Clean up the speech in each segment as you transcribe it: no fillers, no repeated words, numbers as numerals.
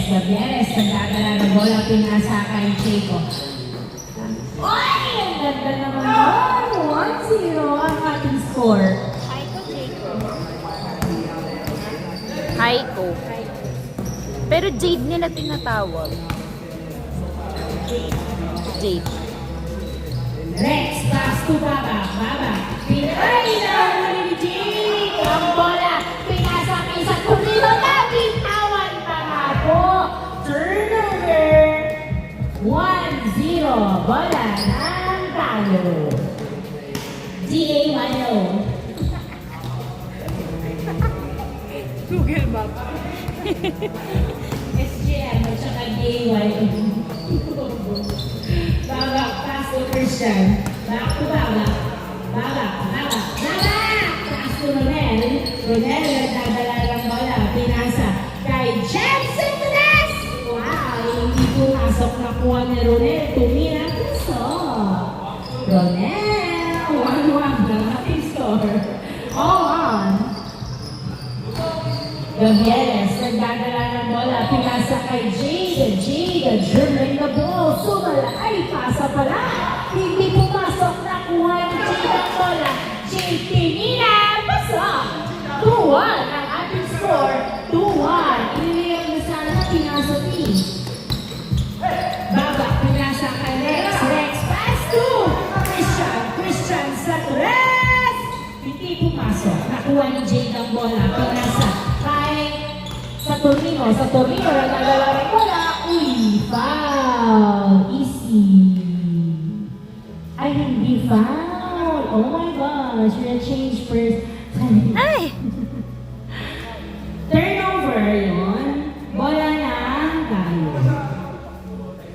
Gavieres, nagdadala ng bola, pinasa kay Chico. Ay! Ang ganda naman nun! 1-0 ang ating score. Haiko. Pero Jade nila tinatawag. Jade. Rex, pass to Baba. Baba. Pinay na ni Jade. Ang bola. Pinasa kay sa Torino na. Bitawan pa nga po. Turnover. 1-0. Bola ng talo. GA Mayo. Google Map. SGM at saka GAY. Baba, pass to Christian. Back to Baba. Baba, Baba, Baba! Pass to Ronel. Ronel, nagdadala ng bola. Pinasa kay Jensen Perez! Wow! Hindi pumasok na kuha ni Ronel. Tumira puso. Ronel! 1-1 ang ating score. All on. Gavieres, nagdadala ng bola, pinasa kay Jade. Jade, dribbling the ball. Sumala, ay pasa pala. Hindi pumasok, nakuha ni Jade ang bola. Jade, pinina, pasok. 2-1 ang ating score. 2-1. Iniliyang na sana na pinasa ni Baba, pinasa kay Rex. Rex, pass to Christian. Christian sa Torres. Hindi pumasok, nakuha ni Jade ang bola. Pinasa sa Torino, nagdadala rin wala. Uy, foul. Easy. Ay, hindi foul. Oh my gosh, we'll change first. Ay! Turnover yun. Bola na tayo.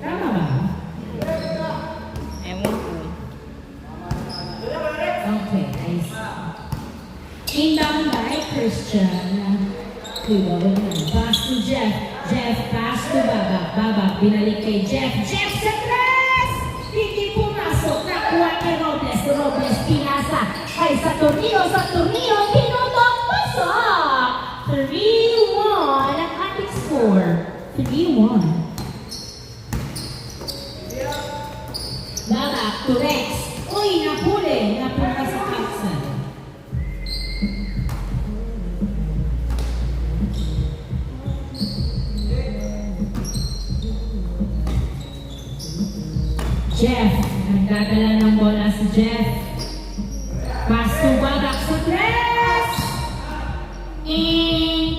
Tama ba? Ewan ko. Okay, I see. Inbound by Christian. Pass to Jeff. Jeff, pass to Baba. Baba, binalik kay Jeff. Jeff sa tres! Hindi pumasok. Nakuha kay Robles. Robles, pinasa. Ay, sa Torino. Tinutok, pasok! 3-1 ang ating score. 3-1. Baba, to Rex. Uy, napuli. Napunta sa outside. Jeff, nagdadala ng bola si Jeff. Pass to Babak sa tres! In.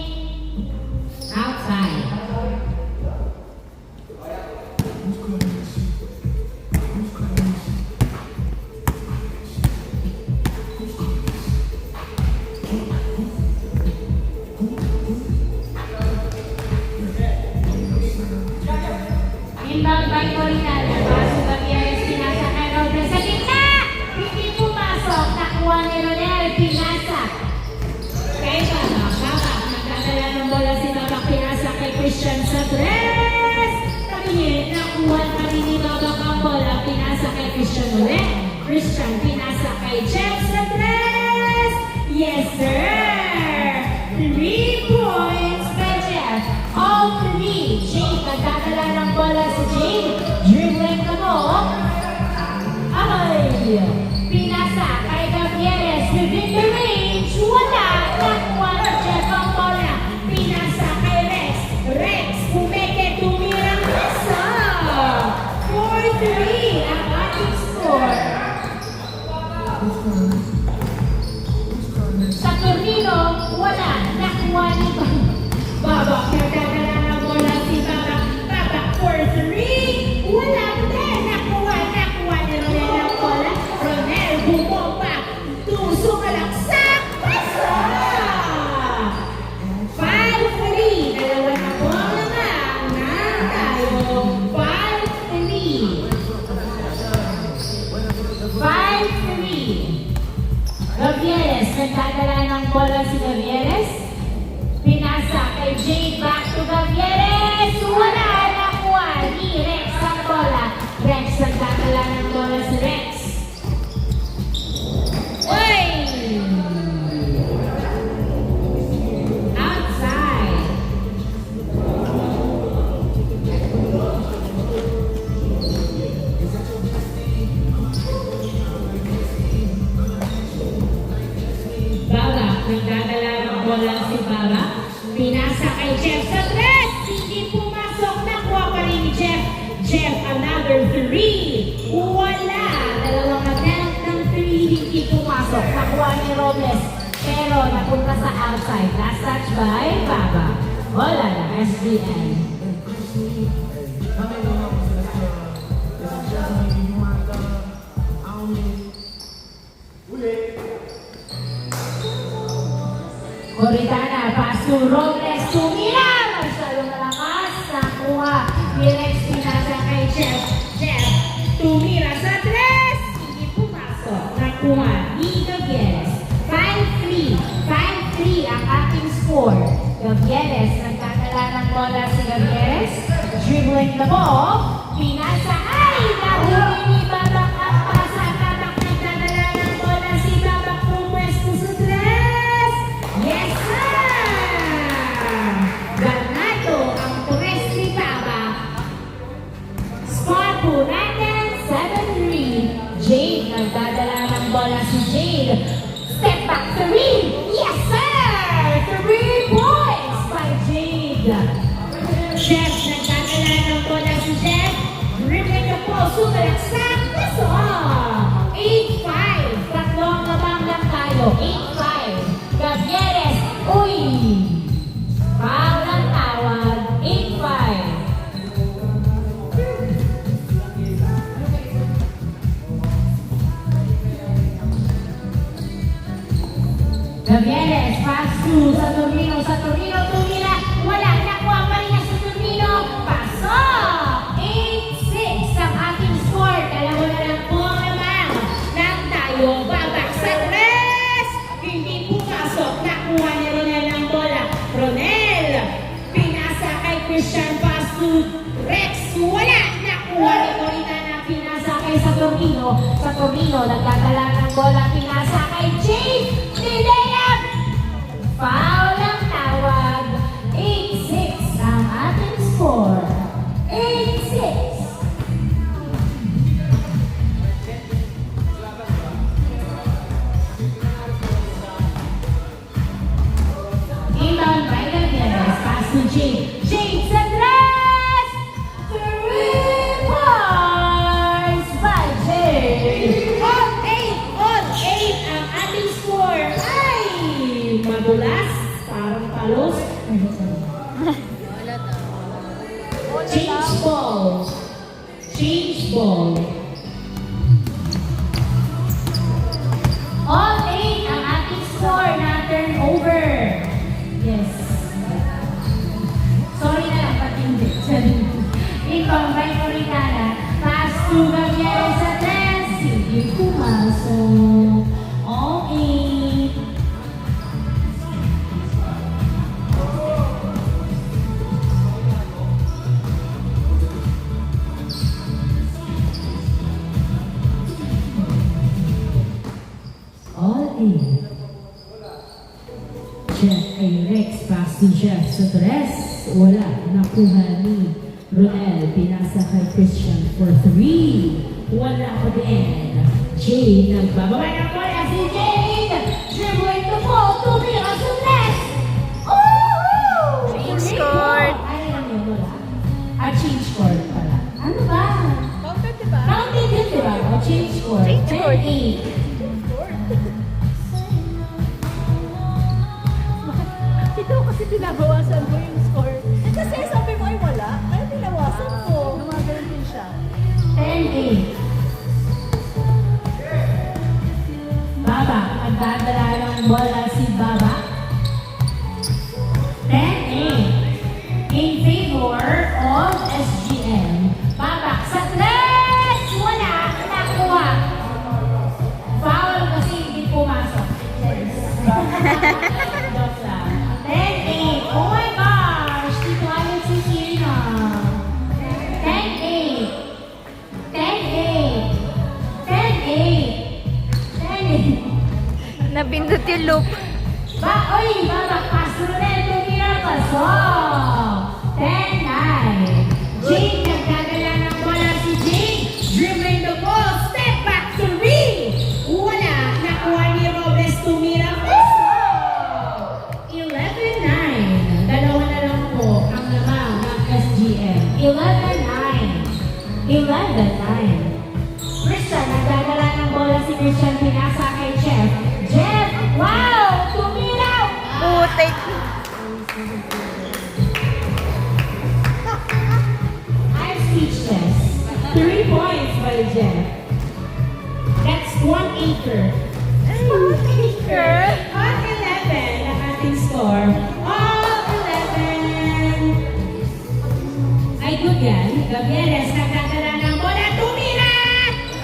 Outside. Inbound by Corinal. Pass to Gavieres, pinasa kay Robles sa gitna! Hindi pumasok. Nakuha ni Ronel, pinasa. Kay Babak. Babak, nagdadala ng bola si Babak, pinasa kay Christian sa tres! Tabingin, nakuha pa rin ni Babak ang bola, pinasa kay Christian ulit. Christian, pinasa kay Jeff sa tres! Yes, sir! 3 points by Jeff. All 3. Jade, nagdadala ng bola si Jade. Dribbling the ball. Ay! Pinasa kay Gavieres. Within the range. Wala. Nakuha ni Jeff ang bola. Pinasa kay Rex. Rex, pumeke, tumirang isa. 4-3 ang ating score. Sa Torino, wala. Nakuha ni Babak. Nagdadala ng bola si Babak. Babak 4-3. Wala din. Nakuha ni Ronel ang bola. Ronel bumomba. Sumalaksak. Pasa! 5-3. Dalawa na bola lang na tayo. 5-3. 5-3. Gavieres, nagdadala ng bola si Gavieres. Pinasa kay Jade, back to Gavieres. Wala, nakuha ni Rex ang bola. Rex, nagdadala ng bola si Rex. Uy! Outside. 3. Wala. Dalawang attempt ng 3. Hindi pumasok. Nakuha ni Robles. Pero napunta sa outside. Last touch by Baba. Wala na. SGN. Coritana, pass to Robles, tumira! Masyadong malakas, nakuha ni Rex Pinasa kay Jeff, tumira sa 3! Hindi pumasok, nakuha ni Gavieres. 5-3, 5-3 ang ating score. Gavieres, nagkakala ng bola si Gavieres, dribbling the ball, Pinasa ay nahuli ni Babak ang pasa, Babak nagdadala ng bola si Babak pumwesto sa 3! Yes, sir! Ganado ang tres ni Baba. Score po natin, 7-3. Jade, nagdadala ng bola si Jade. Step back 3. Yes, sir! 3 points by Jade. Jeff, nagdadala ng bola si Jeff. Dribbling the ball, super exact. That's all. 8-5. Tatlong labang lang tayo. 8-5. Gavieres, uy! Foul ang tawag, 8-5. Gavieres, pass to Saturnino, tumira, wala, nakuha pa rin na sa Saturnino, pasok! 8-6 ang ating score, dalawa na lang po ang lamang ng tayo, Babak sa 3! Hindi pumasok, nakuha ni Ronel ang bola. Ronel, pinasa kay Christian, pass to Rex, wala, nakuha ni Coritana, pinasa kay Saturnino, nagdadala ng bola, pinasa kay Jade, nilayap! Foul ang tawag, 8-6 ang ating score, 8-6. Inbound by Gavieres, pass to Jade. Jade sa 3! 3 points by Jade. All 8 ang ating score. Ay! Madulas, parang palos. Change ball. All 8 ang ating score na turnover. Yes. Sorry na lang, pati hindi. Inbound by Coritana. Pass to Gavieres sa 3. Sige, pumasok. All 8. All 8. Jeff kay Rex, pass to Jeff sa 3. Wala, nakuha ni Ronel, pinasa kay Christian for 3. Wala ko din. Jade, nagbababa ng bola si Jade. Dribbling the ball, tumira sa 3. Oh! Change scored. Ay, ano yun, wala? Change scored pala. Ano ba? Counted, diba? Counted yun, diba? Change scored. Change scored. 10-8. Ito kasi tinabawasan mo yung score. Kasi sabi mo ay wala, kaya tinawasan ko. Gumagano'n din siya. 10-8. Baba, magdadala ng bola si Baba. 10-8. In favor of SGM. Baba sa 3! Wala, nakuha. Foul kasi hindi pumasok. Joke lang. 10-8. Oh my gosh! Dito ayaw si Sina. 10-8. 10-8. 10-8. 10-8. Nabindot yung loop. Oy, Baba, Castronel, tumira ka. So, 10-9. Jade, nagdadala ng bola si Jade. Dribbling the ball, step back 3. Wala, nakuha ni Robles, tumira ka. So, 11-9. Dalawa na lang po ang lamang ng SGM. 11-9. 11-9. Christian pinasa kay Jeff. Jeff, wow! Tumilaw! Putik. I'm speechless. 3 points by Jeff. That's 1 acre. One acre? On 11 ang ating score. All 11. Ay, good yan. Gavieres, nagdadala ng bola. Tumira!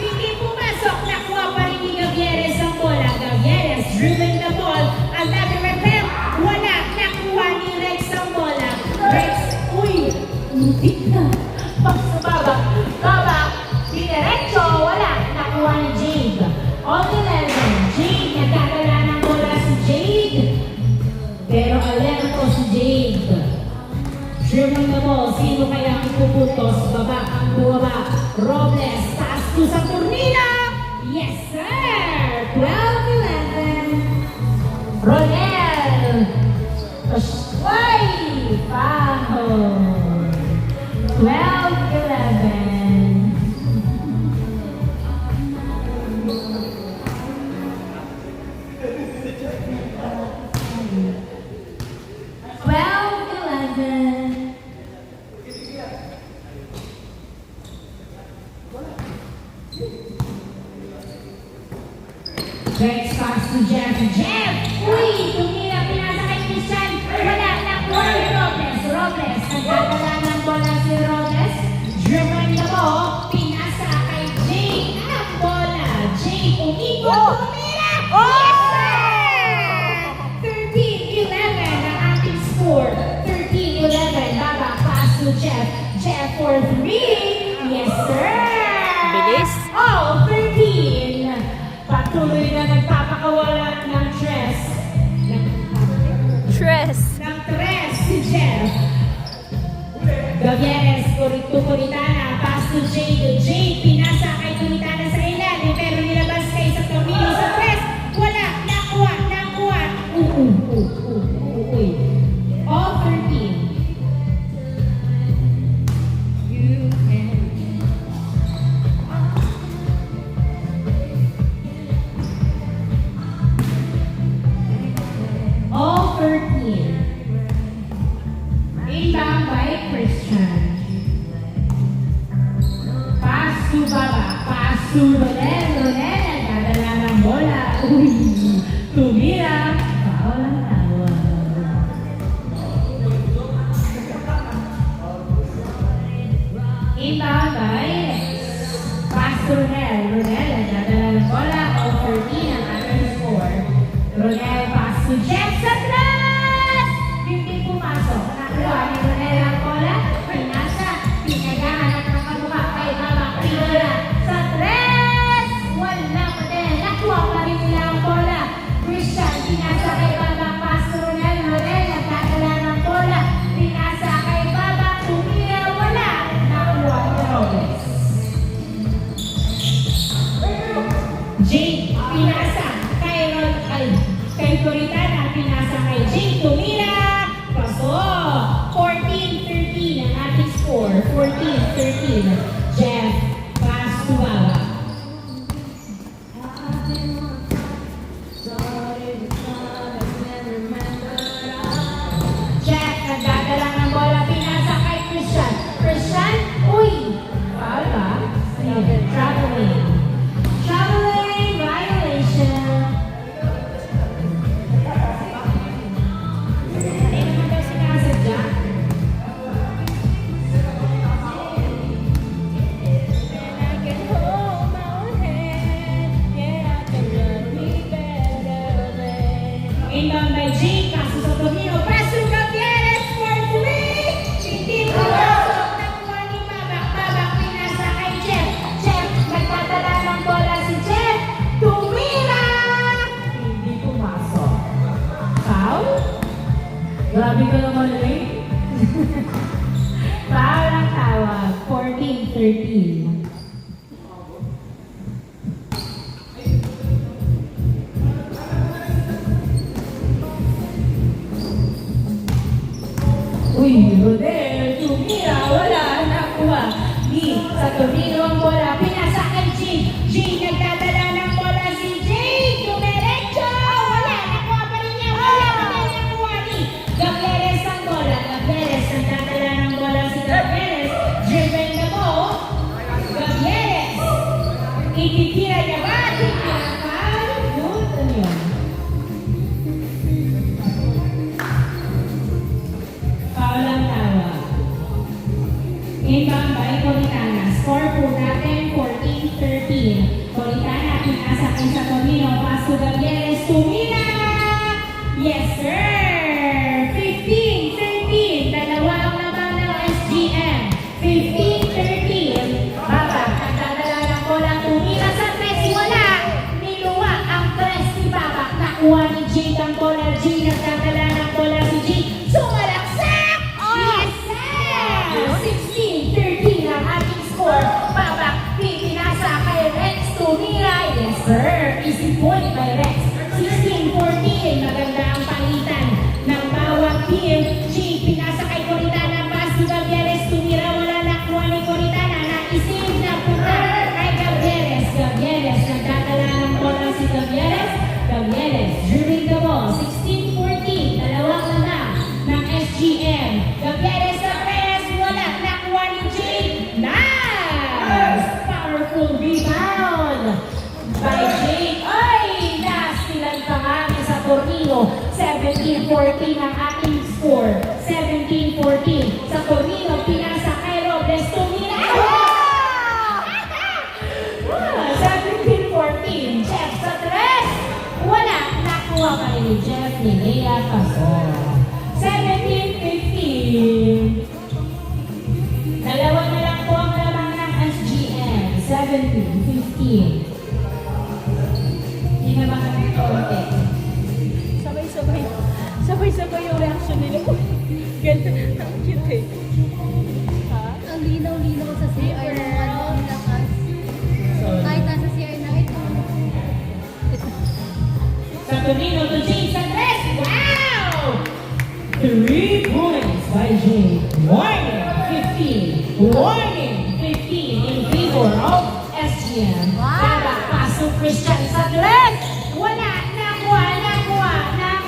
Hindi pumasok. Nakuha pa rin ni Gavieres ang bola. Gavieres, dribbling the ball. Another attempt. Wala. Nakuha ni Rex ang bola. Rex, uy, mutik na. Pagsubaba. Baba. Diretso. Wala. Nakuha ni Jade. All 11. Jade, nagdadala ng bola si Jade. Pero alerto si Jade. Dribbling the ball. Sino kaya ang puputos? Baba ang buwaba. Robles. Taas to sa turnina. Yes, sir. 12-11. Ronel. Ay! Foul. 12-11. Rex pass to Jeff. Jeff! Uy! Tumira, pinasa kay Christian. Wala, nakuha ni Robles. Robles, nagdadala ng bola si Robles. Dribbling the ball. Pinasa kay Jake. Ang bola. Jake, umikot. Tumira! Yes, sir! 13-11 ang ating score. 13-11. Baba, pass to Jeff. Jeff for 3. Yes, sir! Bilis. Oh, 13. Patuloy na nagpapakawala ng tres. Tres. Ng tres si Jeff. Gavieres, Kuritana, pass to Jade. Jade, pinasa kay Kuritana sa ilalim, pero nilabas kay sa tornillo sa tres. Wala, nakuha. Uy. All 13. You can. All 13. Inbound by Christian. Pass to Baba. Pass to Ronel. Ronel, nagdadala ng bola. Uy, tumira. Foul ang tawag. Inbound by pass to Ronel. Ronel, nagdadala ng bola. All 13 ang ating score. Ronel, pass to Jeff sa tres! Hindi pumasok. Nakuha ni Ronel ang bola. Pinasa. Pinagahan at nakamukha kay Baba Pinara sa tres! Wala pa din. Nakuha pa rin nila ang bola. Christian, pinasa kay Baba. Pass to Ronel. Ronel, nagdadala ng bola. Pinasa kay Baba. Tumira. Wala. Nakuha ni Robles. Jake, pinasa kay Kuritana, pinasa kay Jake, tumira, paso, 14-13 ang ating score, 14-13, Jeff, pass to Baba. Jeff, nagdadala ng bola, pinasa kay Christian. Christian, uy, foul ba? Traveling. Traveling violation. Hindi naman daw sinasadya. Inbound by Jake, paso sa Tomino, pass to Gavieres for 3. Hindi pumasok, nakuha ni Babak. Babak, pinasa kay Jeff. Jeff, nagdadala ng bola si Jeff. Tumira! Hindi pumasok. Foul? Grabe ka naman eh. Foul ang tawag. 14-13. Uy, Rodel, tumira, wala, nakuha. Sa Tornillo ang bola, pinasa kay Jane. Jane, nagdadala ng bola Titira niya ba? Titira ka? Yun, ano yun? Paulang tawa. Inbound by Coritana. Score po natin 14-13. Coritana, pinasa kay sa Torino. Paso Gabieres, tumira! Yes, sir! 15-13. Dalawa ang laban ng SGM. 15-13. Baba, nagdadala ng bola. Tumira sa tres. Wala! Niluwa ang tres ni Baba. Nakuha ni Jade ang bola. Jade nagdadala ng bola si Jade. Sumalaksak! Yes, sir! 16-13 ang ating score. Baba, pinasa kay Rex. Tumira. Yes, sir! Easy point by Rex. 16-14. Maganda ang palitan ng bawat team. Jade, pinasa kay Coritana. Pass to Gabieres. Tumira. Wala nakuha ni Coritana. Naisip na punta kay Gabieres. Gabieres. Nagdadala ng bola si Gabieres. Gabieres. Dribbling the ball. 16-14. Dalawang na ng SGM. Gabieres sa press. Wala nakuha ni Jade. Nice! Powerful rebound by Jade. Ay! Nasilan pa kami sa Tornillo. 17-14 ang ating score. 17-14. Sa Tornillo, pinasa kay Robles. Tumira. 17-14. Jeff sa tres. Wala. Nakuha pa rin ni Jeff ni Lea Pasor. 17-15. Dalawa na lang po ang lamang ng SGM. 17-15. Hindi naman kami konti. Sabay-sabay. Sabay-sabay yung reaction nila. Uy, ganun. Ang cute eh. Ha? Ang linaw-linaw sa CR ng ano, ang lakas. Kahit nasa CR na ito. Sa Torino to James Andres. Wow! 3 points by James. Warning 15. Warning 15 in favor of SGM. Wow! Baba, pasok Christian sa tres. Wala. Nakuha ng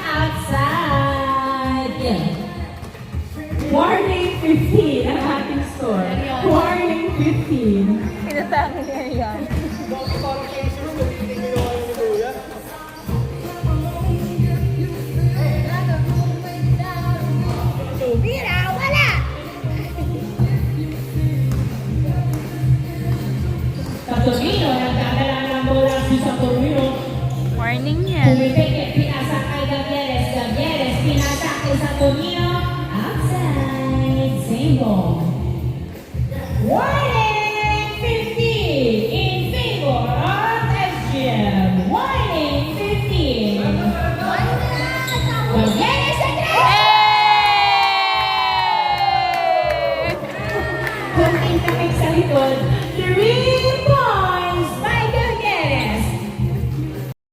outside. Warning 15 ang ating score. Warning 15. Pinatangan niya yan. Tumira, wala! Sa Torino, nagdadala ng bola si sa Torino. Warning niya. Pumipikit, pinasa kay Gabieres. Gabieres, pinasa kay sa Torino. Outside. Same ball. Warning!